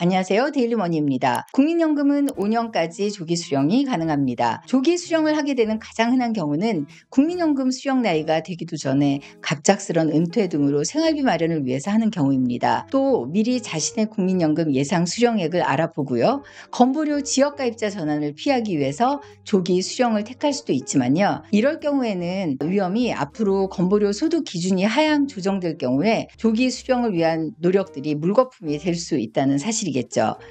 안녕하세요. 데일리머니입니다. 국민연금은 5년까지 조기 수령이 가능합니다. 조기 수령을 하게 되는 가장 흔한 경우는 국민연금 수령 나이가 되기도 전에 갑작스런 은퇴 등으로 생활비 마련을 위해서 하는 경우입니다. 또 미리 자신의 국민연금 예상 수령액을 알아보고요. 건보료 지역가입자 전환을 피하기 위해서 조기 수령을 택할 수도 있지만요. 이럴 경우에는 위험이 앞으로 건보료 소득 기준이 하향 조정될 경우에 조기 수령을 위한 노력들이 물거품이 될 수 있다는 사실이겠죠.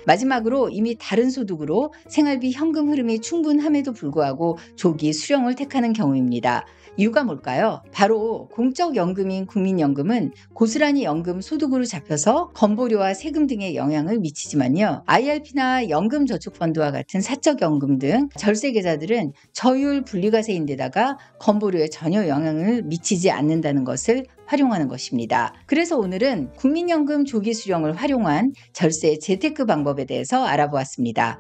마지막으로 이미 다른 소득으로 생활비 현금 흐름이 충분함에도 불구하고 조기 수령을 택하는 경우입니다. 이유가 뭘까요? 바로 공적연금인 국민연금은 고스란히 연금 소득으로 잡혀서 건보료와 세금 등의 영향을 미치지만요. IRP나 연금저축펀드와 같은 사적연금 등 절세계좌들은 저율 분리과세인데다가 건보료에 전혀 영향을 미치지 않는다는 것을 활용하는 것입니다. 그래서 오늘은 국민연금 조기 수령을 활용한 절세 재테크 방법에 대해서 알아보았습니다.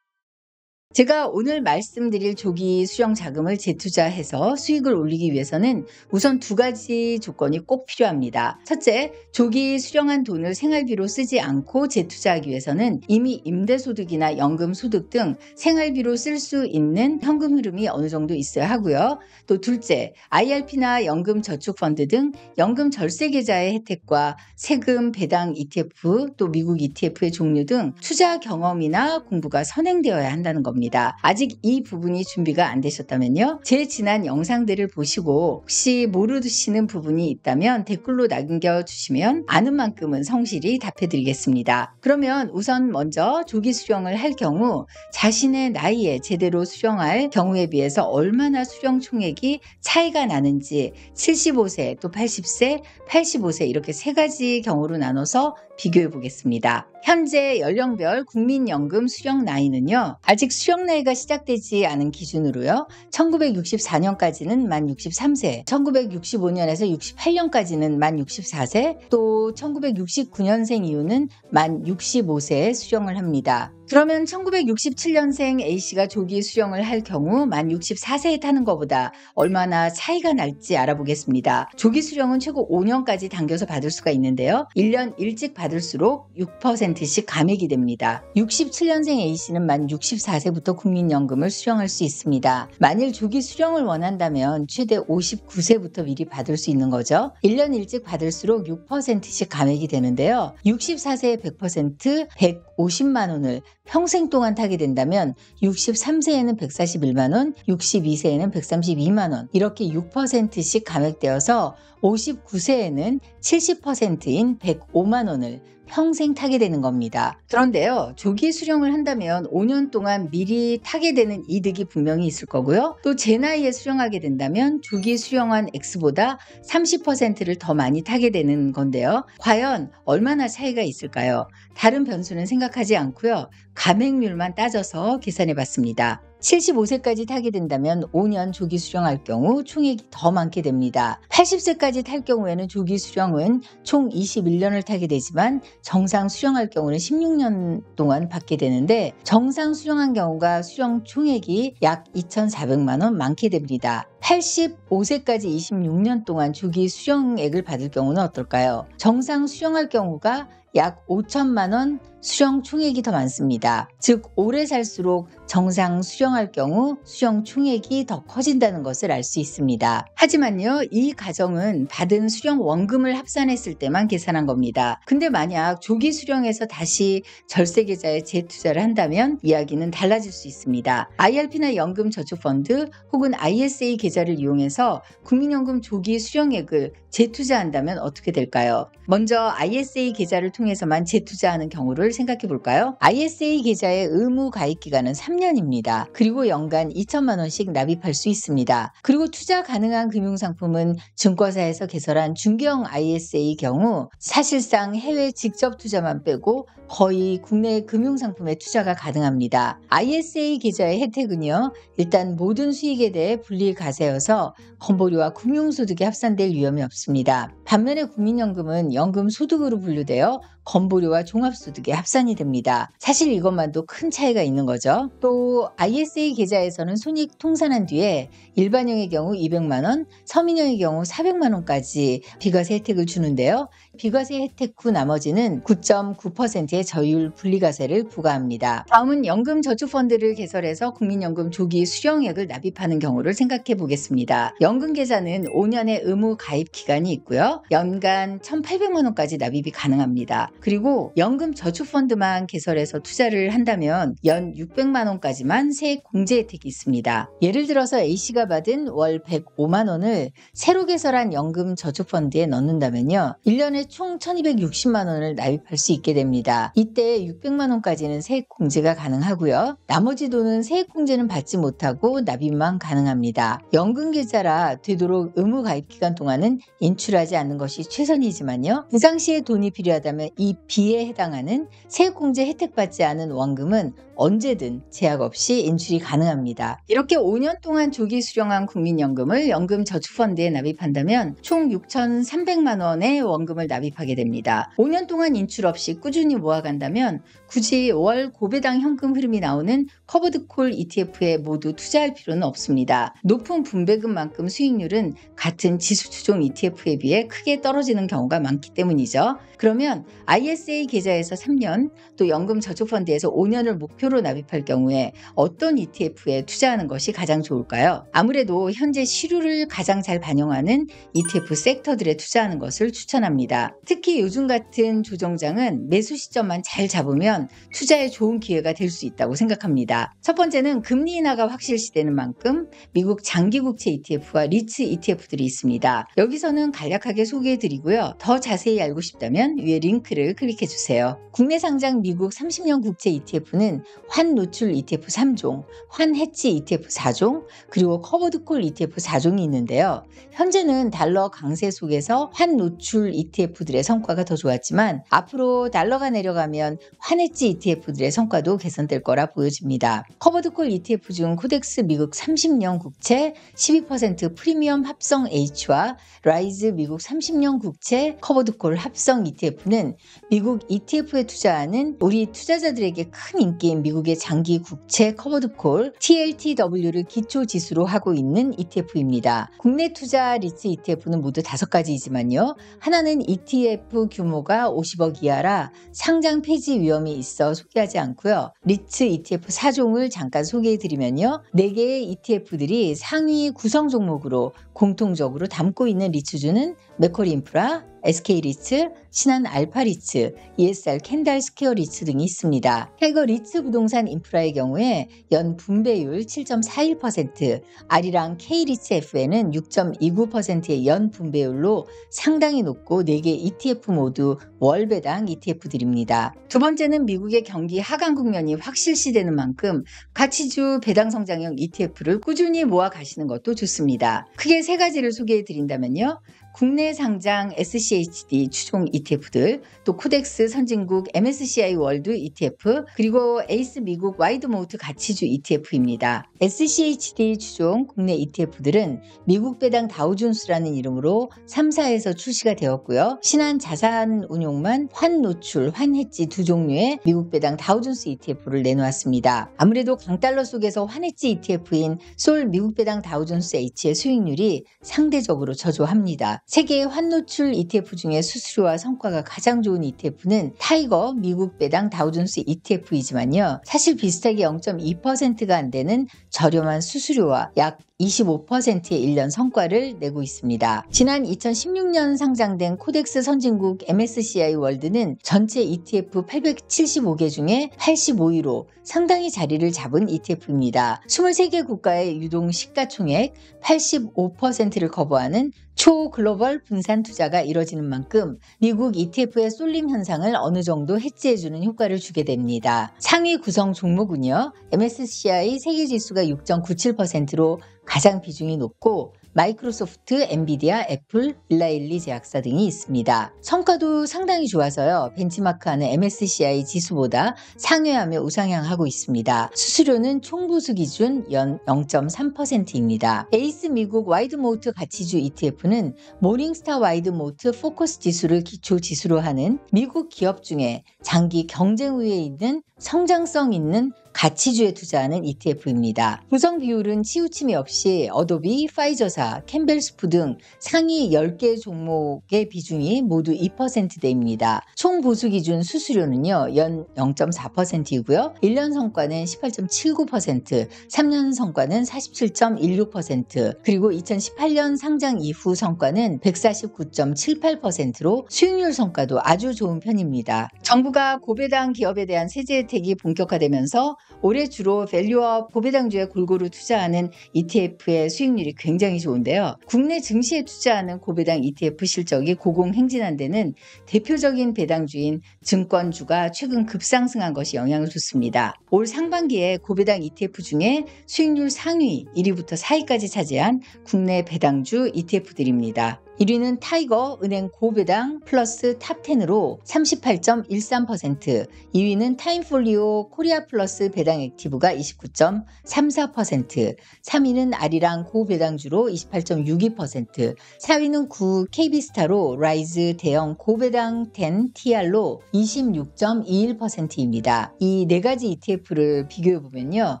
제가 오늘 말씀드릴 조기 수령 자금을 재투자해서 수익을 올리기 위해서는 우선 두 가지 조건이 꼭 필요합니다. 첫째, 조기 수령한 돈을 생활비로 쓰지 않고 재투자하기 위해서는 이미 임대소득이나 연금소득 등 생활비로 쓸 수 있는 현금 흐름이 어느 정도 있어야 하고요. 또 둘째, IRP나 연금저축펀드 등 연금 절세계좌의 혜택과 세금 배당 ETF, 또 미국 ETF의 종류 등 투자 경험이나 공부가 선행되어야 한다는 겁니다. 아직 이 부분이 준비가 안 되셨다면요. 제 지난 영상들을 보시고 혹시 모르시는 부분이 있다면 댓글로 남겨주시면 아는 만큼은 성실히 답해드리겠습니다. 그러면 우선 먼저 조기 수령을 할 경우 자신의 나이에 제대로 수령할 경우에 비해서 얼마나 수령 총액이 차이가 나는지 75세 또 80세, 85세 이렇게 세 가지 경우로 나눠서 비교해 보겠습니다. 현재 연령별 국민연금 수령 나이는요. 아직 수령 나이가 시작되지 않은 기준으로요. 1964년까지는 만 63세, 1965년에서 68년까지는 만 64세, 또 1969년생 이후는 만 65세에 수령을 합니다. 그러면 1967년생 A씨가 조기 수령을 할 경우 만 64세에 타는 것보다 얼마나 차이가 날지 알아보겠습니다. 조기 수령은 최고 5년까지 당겨서 받을 수가 있는데요. 1년 일찍 받을수록 6%씩 감액이 됩니다. 67년생 A씨는 만 64세부터 국민연금을 수령할 수 있습니다. 만일 조기 수령을 원한다면 최대 59세부터 미리 받을 수 있는 거죠. 1년 일찍 받을수록 6%씩 감액이 되는데요. 64세에 100%, 150만 원을 평생 동안 타게 된다면 63세에는 141만 원, 62세에는 132만 원 이렇게 6%씩 감액되어서 59세에는 70%인 105만 원을 평생 타게 되는 겁니다. 그런데요, 조기 수령을 한다면 5년 동안 미리 타게 되는 이득이 분명히 있을 거고요. 또 제 나이에 수령하게 된다면 조기 수령한 X보다 30%를 더 많이 타게 되는 건데요. 과연 얼마나 차이가 있을까요? 다른 변수는 생각하지 않고요. 감액률만 따져서 계산해 봤습니다. 75세까지 타게 된다면 5년 조기 수령할 경우 총액이 더 많게 됩니다. 80세까지 탈 경우에는 조기 수령은 총 21년을 타게 되지만 정상 수령할 경우는 16년 동안 받게 되는데 정상 수령한 경우가 수령 총액이 약 2,400만 원 많게 됩니다. 85세까지 26년 동안 조기 수령액을 받을 경우는 어떨까요? 정상 수령할 경우가 약 5천만 원 수령 총액이 더 많습니다. 즉 오래 살수록 정상 수령할 경우 수령 총액이 더 커진다는 것을 알 수 있습니다. 하지만요, 이 가정은 받은 수령 원금을 합산했을 때만 계산한 겁니다. 근데 만약 조기 수령해서 다시 절세계좌에 재투자를 한다면 이야기는 달라질 수 있습니다. IRP나 연금저축펀드 혹은 ISA 계좌를 이용해서 국민연금 조기 수령액을 재투자한다면 어떻게 될까요? 먼저 ISA 계좌를 통해서만 재투자하는 경우를 생각해 볼까요? ISA 계좌의 의무 가입 기간은 3년입니다. 그리고 연간 2천만 원씩 납입할 수 있습니다. 그리고 투자 가능한 금융상품은 증권사에서 개설한 중개형 ISA 경우 사실상 해외 직접 투자만 빼고 거의 국내 금융상품에 투자가 가능합니다. ISA 계좌의 혜택은요, 일단 모든 수익에 대해 분리과세여서 건보료와 금융소득에 합산될 위험이 없습니다. 반면에 국민연금은 연금 소득으로 분류되어 건보료와 종합소득에 합산이 됩니다. 사실 이것만도 큰 차이가 있는 거죠. 또 ISA 계좌에서는 손익 통산한 뒤에 일반형의 경우 200만 원, 서민형의 경우 400만 원까지 비과세 혜택을 주는데요. 비과세 혜택 후 나머지는 9.9%의 저율 분리과세를 부과합니다. 다음은 연금저축펀드를 개설해서 국민연금 조기 수령액을 납입하는 경우를 생각해 보겠습니다. 연금계좌는 5년의 의무 가입 기간이 있고요. 연간 1,800만 원까지 납입이 가능합니다. 그리고 연금저축펀드만 개설해서 투자를 한다면 연 600만 원까지만 세액 공제 혜택이 있습니다. 예를 들어서 A씨가 받은 월 105만 원을 새로 개설한 연금저축펀드에 넣는다면요. 1년에 총 1,260만 원을 납입할 수 있게 됩니다. 이때 600만 원까지는 세액 공제가 가능하고요. 나머지 돈은 세액 공제는 받지 못하고 납입만 가능합니다. 연금계좌라 되도록 의무 가입 기간 동안은 인출하지 않는 것이 최선이지만요. 비상시에 돈이 필요하다면 이 B에 해당하는 세액공제 혜택받지 않은 원금은 언제든 제약 없이 인출이 가능합니다. 이렇게 5년 동안 조기 수령한 국민연금을 연금저축펀드에 납입한다면 총 6,300만 원의 원금을 납입하게 됩니다. 5년 동안 인출 없이 꾸준히 모아간다면 굳이 월 고배당 현금 흐름이 나오는 커버드콜 ETF에 모두 투자할 필요는 없습니다. 높은 분배금만큼 수익률은 같은 지수추종 ETF에 비해 크게 떨어지는 경우가 많기 때문이죠. 그러면 ISA 계좌에서 3년, 또 연금저축펀드에서 5년을 목표로 납입할 경우에 어떤 ETF에 투자하는 것이 가장 좋을까요? 아무래도 현재 시류를 가장 잘 반영하는 ETF 섹터들에 투자하는 것을 추천합니다. 특히 요즘 같은 조정장은 매수 시점만 잘 잡으면 투자에 좋은 기회가 될 수 있다고 생각합니다. 첫 번째는 금리 인하가 확실시되는 만큼 미국 장기국채 ETF와 리츠 ETF들이 있습니다. 여기서는 간략하게 소개해드리고요. 더 자세히 알고 싶다면 위에 링크를 클릭해 주세요. 국내 상장 미국 30년 국채 ETF는 환 노출 ETF 3종, 환 해지 ETF 4종, 그리고 커버드콜 ETF 4종이 있는데요. 현재는 달러 강세 속에서 환 노출 ETF들의 성과가 더 좋았지만 앞으로 달러가 내려가면 환 해지 ETF들의 성과도 개선될 거라 보여집니다. 커버드콜 ETF 중 코덱스 미국 30년 국채 12% 프리미엄 합성 H와 라이즈 미국 30년 국채 커버드콜 합성 ETF는 미국 ETF에 투자하는 우리 투자자들에게 큰 인기인 미국의 장기 국채 커버드콜 TLTW를 기초 지수로 하고 있는 ETF입니다. 국내 투자 리츠 ETF는 모두 5가지이지만요. 하나는 ETF 규모가 50억 이하라 상장 폐지 위험이 있어 소개하지 않고요. 리츠 ETF 4종을 잠깐 소개해드리면요. 4개의 ETF들이 상위 구성 종목으로 공통적으로 담고 있는 리츠주는 맥쿼리 인프라, SK리츠, 신한 알파리츠, ESR 캔달 스퀘어 리츠 등이 있습니다. 타이거 리츠 부동산 인프라의 경우에 연 분배율 7.41%, 아리랑 K리츠 FN은 6.29%의 연 분배율로 상당히 높고 4개 ETF 모두 월배당 ETF들입니다. 두 번째는 미국의 경기 하강 국면이 확실시되는 만큼 가치주 배당 성장형 ETF를 꾸준히 모아 가시는 것도 좋습니다. 크게 3가지를 소개해 드린다면요. 국내 상장 SCHD 추종 ETF들, 또 코덱스 선진국 MSCI 월드 ETF, 그리고 에이스 미국 와이드모트 가치주 ETF입니다. SCHD 추종 국내 ETF들은 미국 배당 다우존스라는 이름으로 3사에서 출시가 되었고요. 신한 자산운용만 환 노출, 환 해지 2종류의 미국 배당 다우존스 ETF를 내놓았습니다. 아무래도 강달러 속에서 환 해지 ETF인 솔 미국 배당 다우존스 H의 수익률이 상대적으로 저조합니다. 세계의 환노출 ETF 중에 수수료와 성과가 가장 좋은 ETF는 타이거 미국 배당 다우존스 ETF이지만요. 사실 비슷하게 0.2%가 안 되는 저렴한 수수료와 약 25%의 1년 성과를 내고 있습니다. 지난 2016년 상장된 코덱스 선진국 MSCI 월드는 전체 ETF 875개 중에 85위로 상당히 자리를 잡은 ETF입니다. 23개 국가의 유동 시가총액 85%를 커버하는 초글로벌 분산 투자가 이뤄지는 만큼 미국 ETF의 쏠림 현상을 어느 정도 해지해주는 효과를 주게 됩니다. 상위 구성 종목은요. MSCI 세계지수가 6.97%로 가장 비중이 높고 마이크로소프트, 엔비디아, 애플, 일라일리 제약사 등이 있습니다. 성과도 상당히 좋아서요. 벤치마크하는 MSCI 지수보다 상회하며 우상향하고 있습니다. 수수료는 총보수 기준 연 0.3%입니다. 에이스 미국 와이드모트 가치주 ETF는 모닝스타 와이드모트 포커스 지수를 기초 지수로 하는 미국 기업 중에 장기 경쟁 우위에 있는 성장성 있는 가치주에 투자하는 ETF입니다. 구성 비율은 치우침이 없이 어도비, 파이저사, 캠벨스프 등 상위 10개 종목의 비중이 모두 2%대입니다. 총 보수 기준 수수료는요, 연 0.4%이고요. 1년 성과는 18.79%, 3년 성과는 47.16%, 그리고 2018년 상장 이후 성과는 149.78%로 수익률 성과도 아주 좋은 편입니다. 정부가 고배당 기업에 대한 세제 혜택이 본격화되면서 올해 주로 밸류업 고배당주에 골고루 투자하는 ETF의 수익률이 굉장히 좋은데요. 국내 증시에 투자하는 고배당 ETF 실적이 고공행진한 데는 대표적인 배당주인 증권주가 최근 급상승한 것이 영향을 줬습니다. 올 상반기에 고배당 ETF 중에 수익률 상위 1위부터 4위까지 차지한 국내 배당주 ETF들입니다. 1위는 타이거 은행 고배당 플러스 탑10으로 38.13%, 2위는 타임폴리오 코리아 플러스 배당 액티브가 29.34%, 3위는 아리랑 고배당주로 28.62%, 4위는 구 KB스타로 라이즈 대형 고배당 10 TR로 26.21%입니다. 이 네 가지 ETF를 비교해보면요.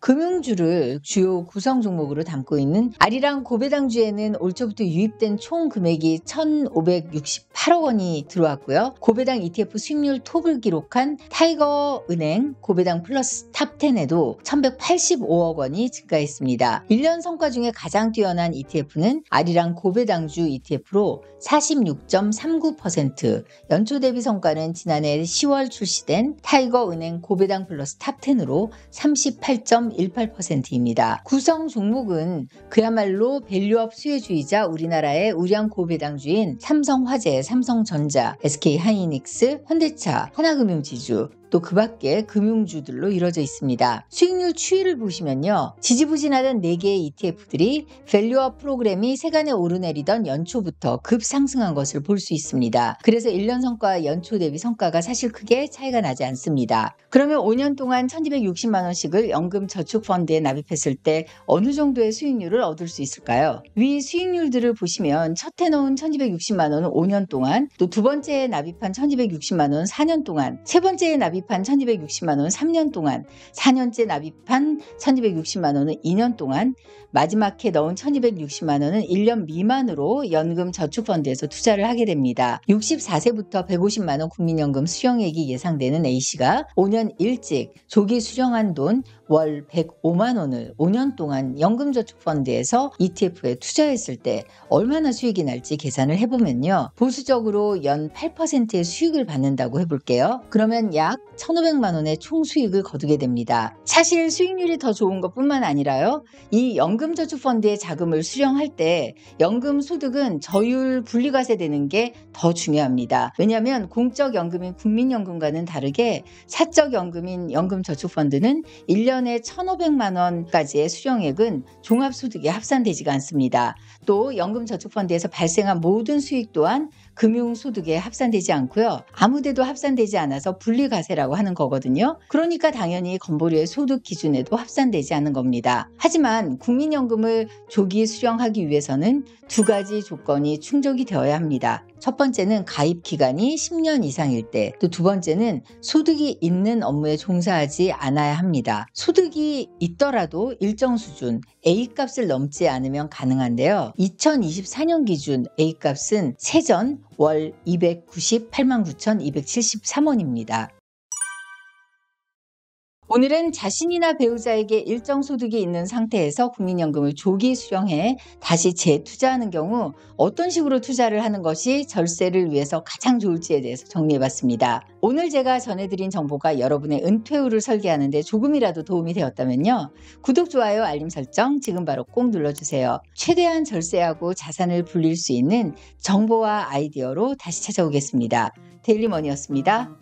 금융주를 주요 구성 종목으로 담고 있는 아리랑 고배당주에는 올 초부터 유입된 총 금액이 1,568억 원이 들어왔고요. 고배당 ETF 수익률 톱을 기록한 타이거 은행 고배당 플러스 탑10에도 1,185억 원이 증가했습니다. 1년 성과 중에 가장 뛰어난 ETF는 아리랑 고배당주 ETF로 46.39%, 연초 대비 성과는 지난해 10월 출시된 타이거 은행 고배당 플러스 탑10으로 38.18%입니다. 구성 종목은 그야말로 밸류업 수혜주의자 우리나라의 우량 고배당주인 삼성화재, 삼성전자, SK하이닉스, 현대차, 하나금융지주, 또 그 밖에 금융주들로 이루어져 있습니다. 수익률 추이를 보시면요. 지지부진하던 4개의 ETF들이 밸류업 프로그램이 세간에 오르내리던 연초부터 급상승한 것을 볼 수 있습니다. 그래서 1년 성과와 연초 대비 성과가 사실 크게 차이가 나지 않습니다. 그러면 5년 동안 1,260만 원씩을 연금저축펀드에 납입했을 때 어느 정도의 수익률을 얻을 수 있을까요? 위 수익률들을 보시면 첫 해 넣은 1,260만 원은 5년 동안, 또 두 번째에 납입한 1,260만 원은 4년 동안, 세 번째에 납입한 1,260만 원은 3년 동안, 4년째 납입한 1,260만 원은 2년 동안, 마지막 해 넣은 1,260만 원은 1년 미만으로 연금저축펀드에서 투자를 하게 됩니다. 64세부터 150만 원 국민연금 수령액이 예상되는 A씨가 5년 일찍 조기 수령한 돈 월 105만 원을 5년 동안 연금저축펀드에서 ETF에 투자했을 때 얼마나 수익이 날지 계산을 해보면요. 보수적으로 연 8%의 수익을 받는다고 해볼게요. 그러면 약 1,500만 원의 총 수익을 거두게 됩니다. 사실 수익률이 더 좋은 것뿐만 아니라요. 이 연금저축펀드의 자금을 수령할 때 연금소득은 저율 분리과세 되는 게 더 중요합니다. 왜냐하면 공적연금인 국민연금과는 다르게 사적연금인 연금저축펀드는 1년에 1,500만 원까지의 수령액은 종합소득에 합산되지가 않습니다. 또 연금저축펀드에서 발생한 모든 수익 또한 금융소득에 합산되지 않고요. 아무데도 합산되지 않아서 분리과세라고 하는 거거든요. 그러니까 당연히 건보료의 소득 기준에도 합산되지 않는 겁니다. 하지만 국민연금을 조기 수령하기 위해서는 두 가지 조건이 충족이 되어야 합니다. 첫 번째는 가입 기간이 10년 이상일 때, 또 두 번째는 소득이 있는 업무에 종사하지 않아야 합니다. 소득이 있더라도 일정 수준 A값을 넘지 않으면 가능한데요. 2024년 기준 A값은 세전 월 298만 9,273원입니다. 오늘은 자신이나 배우자에게 일정 소득이 있는 상태에서 국민연금을 조기 수령해 다시 재투자하는 경우 어떤 식으로 투자를 하는 것이 절세를 위해서 가장 좋을지에 대해서 정리해봤습니다. 오늘 제가 전해드린 정보가 여러분의 은퇴 후를 설계하는 데 조금이라도 도움이 되었다면요. 구독, 좋아요, 알림 설정 지금 바로 꼭 눌러주세요. 최대한 절세하고 자산을 불릴 수 있는 정보와 아이디어로 다시 찾아오겠습니다. 데일리머니였습니다.